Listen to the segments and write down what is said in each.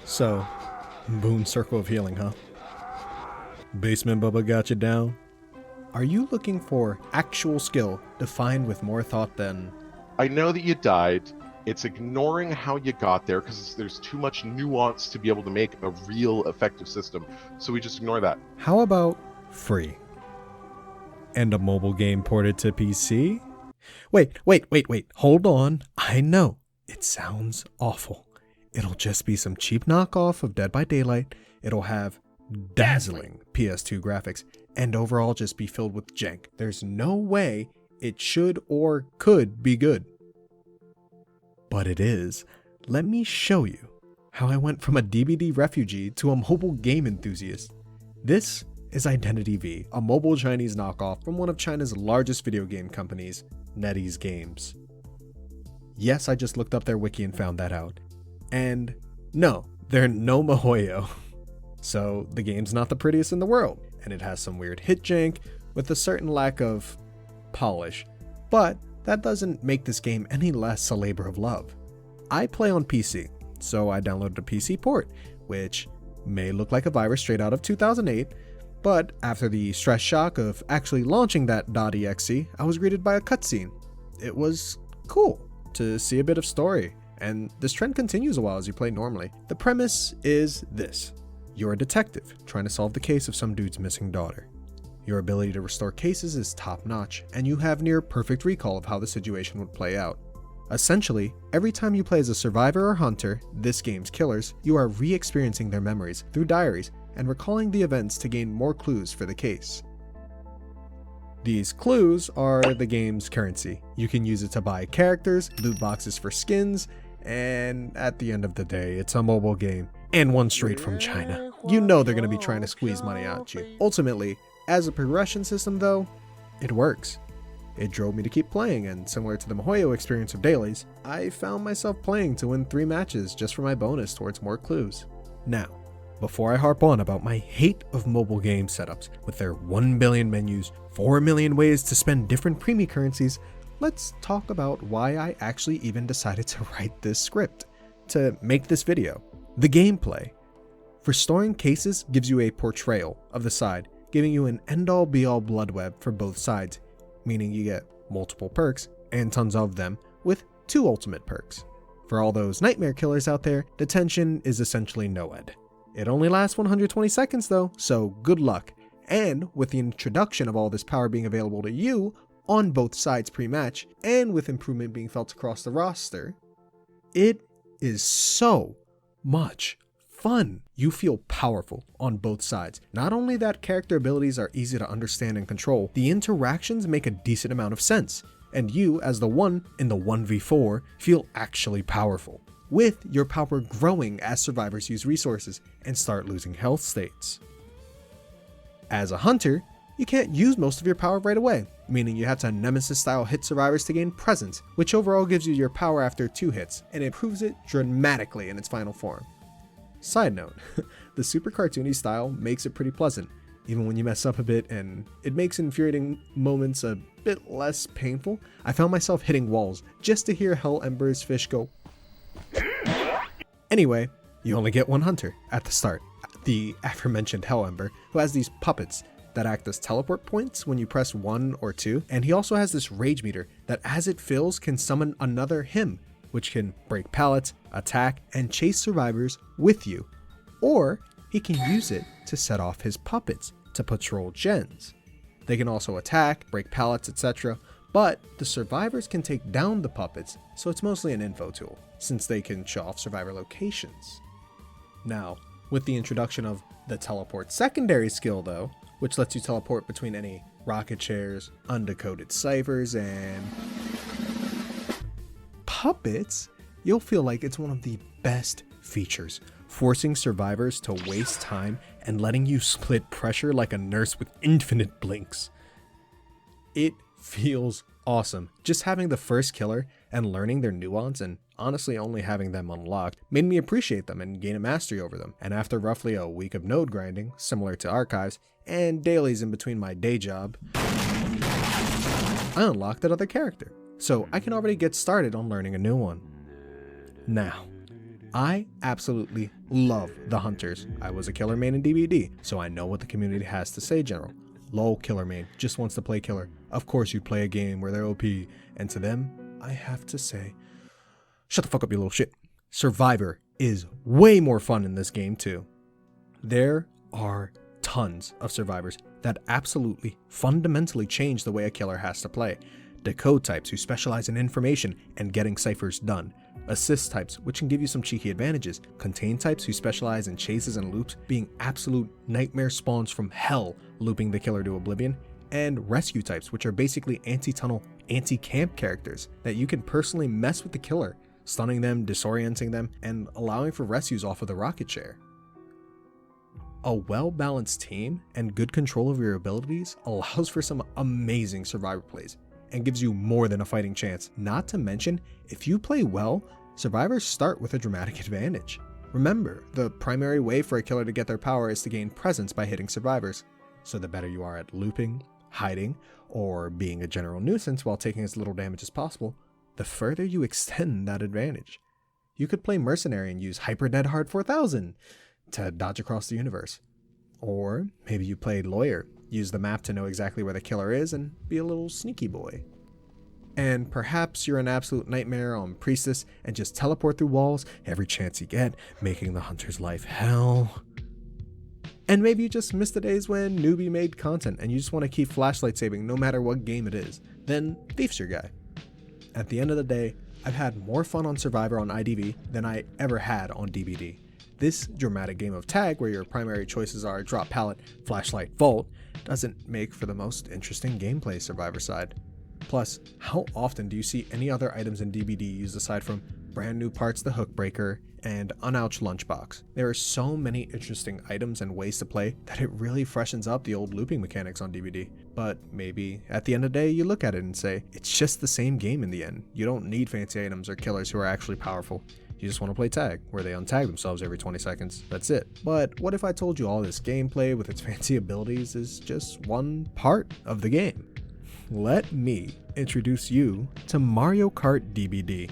So, boom, circle of healing, huh? Basement Bubba got you down? Are you looking for actual skill defined with more thought than... I know that you died. It's ignoring how you got there because there's too much nuance to be able to make a real effective system. So we just ignore that. How about free? And a mobile game ported to PC? Wait. Hold on. I know. It sounds awful. It'll just be some cheap knockoff of Dead by Daylight. It'll have dazzling PS2 graphics and overall just be filled with jank. There's no way it should or could be good. But it is. Let me show you how I went from a DBD refugee to a mobile game enthusiast. This is Identity V, a mobile Chinese knockoff from one of China's largest video game companies, NetEase Games. Yes, I just looked up their wiki and found that out. And no, they're no MiHoYo. So the game's not the prettiest in the world, and it has some weird hit jank with a certain lack of polish, but that doesn't make this game any less a labor of love. I play on PC, so I downloaded a PC port, which may look like a virus straight out of 2008, but after the stress shock of actually launching that .exe, I was greeted by a cutscene. It was cool to see a bit of story, and this trend continues a while as you play normally. The premise is this. You're a detective trying to solve the case of some dude's missing daughter. Your ability to restore cases is top notch, and you have near perfect recall of how the situation would play out. Essentially, every time you play as a survivor or hunter, this game's killers, you are re-experiencing their memories through diaries and recalling the events to gain more clues for the case. These clues are the game's currency. You can use it to buy characters, loot boxes for skins, and at the end of the day, it's a mobile game, and one straight from China. You know they're going to be trying to squeeze money out you. Ultimately, as a progression system though, it works. It drove me to keep playing, and similar to the MiHoYo experience of dailies, I found myself playing to win 3 matches just for my bonus towards more clues. Now, before I harp on about my hate of mobile game setups with their 1 billion menus, 4 million ways to spend different premium currencies, let's talk about why I actually even decided to write this script, to make this video. The gameplay. Restoring cases gives you a portrayal of the side, giving you an end-all be-all blood web for both sides, meaning you get multiple perks, and tons of them, with 2 ultimate perks. For all those nightmare killers out there, detention is essentially no-ed. It only lasts 120 seconds though, so good luck. And with the introduction of all this power being available to you on both sides pre-match, and with improvement being felt across the roster, it is so much fun. You feel powerful on both sides. Not only that character abilities are easy to understand and control, the interactions make a decent amount of sense, and you, as the one in the 1v4, feel actually powerful, with your power growing as survivors use resources and start losing health states. As a hunter, you can't use most of your power right away, meaning you have to Nemesis-style hit survivors to gain presence, which overall gives you your power after 2 hits, and improves it dramatically in its final form. Side note, the super cartoony style makes it pretty pleasant, even when you mess up a bit, and it makes infuriating moments a bit less painful. I found myself hitting walls just to hear Hell Ember's fish go. Anyway, you only get 1 hunter at the start, the aforementioned Hell Ember, who has these puppets that act as teleport points when you press 1 or 2, and he also has this rage meter that as it fills can summon another him, which can break pallets, attack, and chase survivors with you. Or he can use it to set off his puppets to patrol gens. They can also attack, break pallets, etc., but the survivors can take down the puppets, so it's mostly an info tool, since they can show off survivor locations. Now, with the introduction of the teleport secondary skill though, which lets you teleport between any rocket chairs, undecoded ciphers, and puppets, you'll feel like it's one of the best features, forcing survivors to waste time and letting you split pressure like a nurse with infinite blinks. It feels awesome. Just having the first killer and learning their nuance, and honestly only having them unlocked, made me appreciate them and gain a mastery over them. And after roughly a week of node grinding, similar to archives, and dailies in between my day job, I unlocked another character, so I can already get started on learning a new one. Now, I absolutely love the hunters. I was a killer main in DBD, so I know what the community has to say, general. Lol, killer main, just wants to play killer. Of course you'd play a game where they're OP, and to them, I have to say, shut the fuck up, you little shit. Survivor is way more fun in this game too. There are tons of survivors that absolutely fundamentally change the way a killer has to play. Decode types who specialize in information and getting ciphers done. Assist types, which can give you some cheeky advantages. Contain types who specialize in chases and loops, being absolute nightmare spawns from hell, looping the killer to oblivion. And rescue types, which are basically anti-tunnel, anti-camp characters that you can personally mess with the killer, stunning them, disorienting them, and allowing for rescues off of the rocket share. A well-balanced team and good control of your abilities allows for some amazing survivor plays and gives you more than a fighting chance. Not to mention, if you play well, survivors start with a dramatic advantage. Remember, the primary way for a killer to get their power is to gain presence by hitting survivors. So the better you are at looping, hiding, or being a general nuisance while taking as little damage as possible, the further you extend that advantage. You could play mercenary and use Hyper Dead Hard 4000 to dodge across the universe. Or maybe you played lawyer, use the map to know exactly where the killer is and be a little sneaky boy. And perhaps you're an absolute nightmare on priestess and just teleport through walls every chance you get, making the hunter's life hell. And maybe you just miss the days when newbie made content and you just want to keep flashlight saving no matter what game it is. Then Thief's your guy. At the end of the day, I've had more fun on Survivor on IDV than I ever had on DBD. This dramatic game of tag, where your primary choices are drop pallet, flashlight, vault, doesn't make for the most interesting gameplay Survivor side. Plus, how often do you see any other items in DBD used aside from brand new parts, the hook breaker, and unouched lunchbox? There are so many interesting items and ways to play that it really freshens up the old looping mechanics on DBD. But maybe at the end of the day, you look at it and say, it's just the same game in the end. You don't need fancy items or killers who are actually powerful. You just want to play tag, where they untag themselves every 20 seconds. That's it. But what if I told you all this gameplay with its fancy abilities is just one part of the game? Let me introduce you to Mario Kart DBD.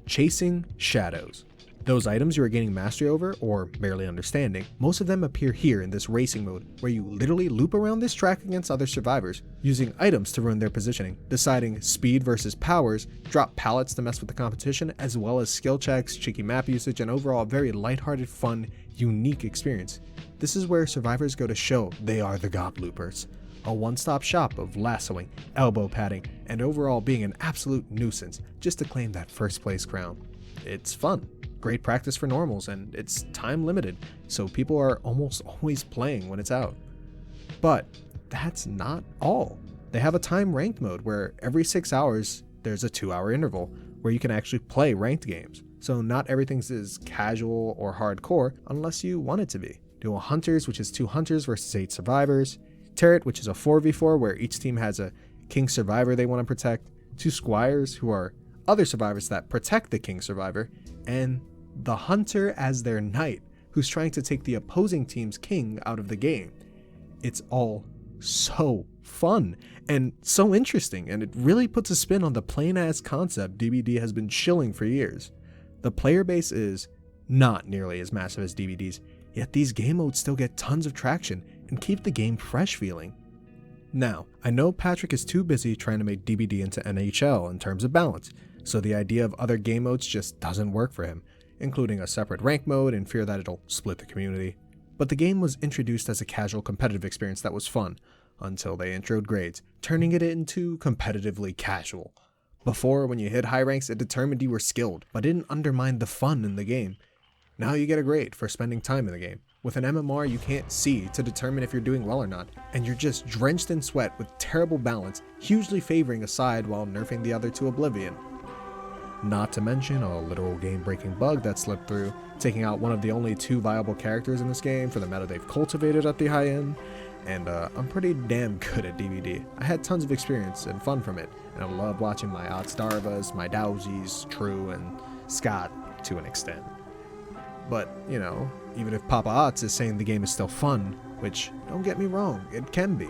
Chasing Shadows. Those items you are gaining mastery over, or barely understanding, most of them appear here in this racing mode, where you literally loop around this track against other survivors, using items to ruin their positioning, deciding speed versus powers, drop pallets to mess with the competition, as well as skill checks, cheeky map usage, and overall very lighthearted, fun, unique experience. This is where survivors go to show they are the god loopers. A one-stop shop of lassoing, elbow padding, and overall being an absolute nuisance just to claim that first place crown. It's fun. Great practice for normals, and it's time limited, so people are almost always playing when it's out. But that's not all. They have a time ranked mode where every 6 hours there's a 2-hour interval where you can actually play ranked games. So not everything's as casual or hardcore unless you want it to be. Dual Hunters, which is 2 hunters versus 8 survivors. Turret, which is a 4v4 where each team has a king survivor they want to protect. 2 squires, who are other survivors that protect the king survivor. And the hunter as their knight, who's trying to take the opposing team's king out of the game. It's all so fun and so interesting, and it really puts a spin on the plain ass concept DBD has been shilling for years. The player base is not nearly as massive as DBD's, yet these game modes still get tons of traction and keep the game fresh feeling. Now, I know Patrick is too busy trying to make DBD into NHL in terms of balance, so the idea of other game modes just doesn't work for him, including a separate rank mode in fear that it'll split the community. But the game was introduced as a casual competitive experience that was fun, until they introed grades, turning it into competitively casual. Before, when you hit high ranks, it determined you were skilled, but didn't undermine the fun in the game. Now you get a grade for spending time in the game. With an MMR, you can't see to determine if you're doing well or not, and you're just drenched in sweat with terrible balance, hugely favoring a side while nerfing the other to oblivion. Not to mention a literal game-breaking bug that slipped through, taking out one of the only 2 viable characters in this game for the meta they've cultivated at the high end, and I'm pretty damn good at DBD. I had tons of experience and fun from it, and I love watching my Otsdarvas, my Dowsies, True, and Scott to an extent. But, you know, even if Papa Otz is saying the game is still fun, which, don't get me wrong, it can be,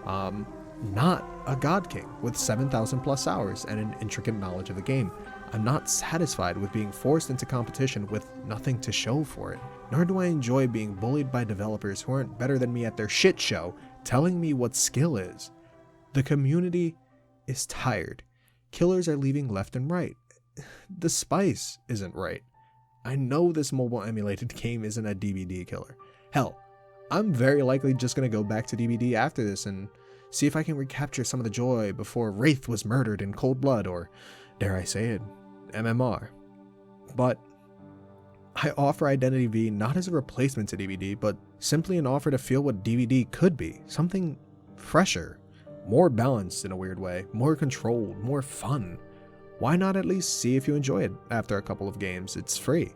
not a God King with 7,000 plus hours and an intricate knowledge of the game. I'm not satisfied with being forced into competition with nothing to show for it, nor do I enjoy being bullied by developers who aren't better than me at their shit show, telling me what skill is. The community is tired. Killers are leaving left and right. The spice isn't right. I know this mobile emulated game isn't a DBD killer. Hell, I'm very likely just gonna go back to DBD after this and see if I can recapture some of the joy before Wraith was murdered in cold blood, or, dare I say it, MMR. But I offer Identity V not as a replacement to DBD, but simply an offer to feel what DBD could be. Something fresher, more balanced in a weird way, more controlled, more fun. Why not at least see if you enjoy it after a couple of games? It's free.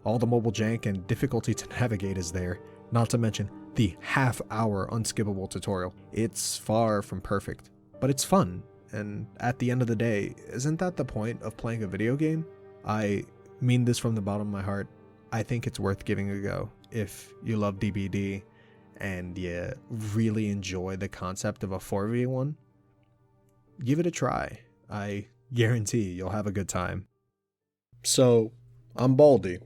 All the mobile jank and difficulty to navigate is there, not to mention the half-hour unskippable tutorial. It's far from perfect, but it's fun, and at the end of the day, isn't that the point of playing a video game? I mean this from the bottom of my heart. I think it's worth giving a go if you love DBD and you really enjoy the concept of a 4v1. Give it a try. I guarantee you'll have a good time. So, I'm Baldy.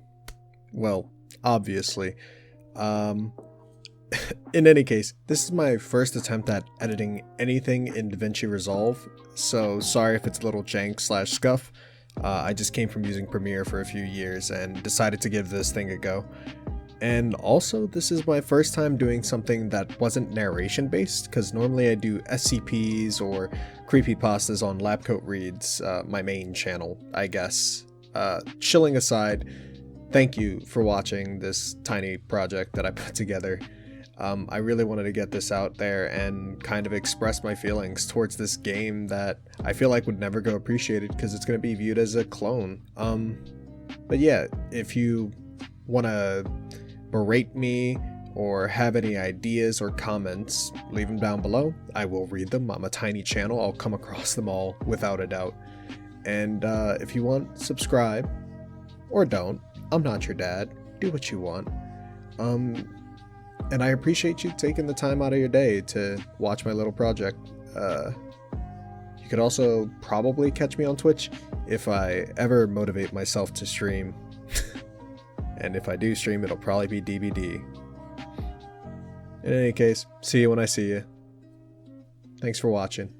Well, obviously. In any case, this is my first attempt at editing anything in DaVinci Resolve, so sorry if it's a little jank/scuff. I just came from using Premiere for a few years and decided to give this thing a go. And also, this is my first time doing something that wasn't narration based, because normally I do SCPs or creepypastas on Labcoat Reads, my main channel, I guess. Chilling aside, thank you for watching this tiny project that I put together. I really wanted to get this out there and kind of express my feelings towards this game that I feel like would never go appreciated because it's going to be viewed as a clone. But yeah, if you want to berate me or have any ideas or comments, leave them down below. I will read them. I'm a tiny channel. I'll come across them all without a doubt. And if you want, subscribe. Or don't. I'm not your dad. Do what you want. And I appreciate you taking the time out of your day to watch my little project. You could also probably catch me on Twitch if I ever motivate myself to stream. And if I do stream, it'll probably be DBD. In any case, see you when I see you. Thanks for watching.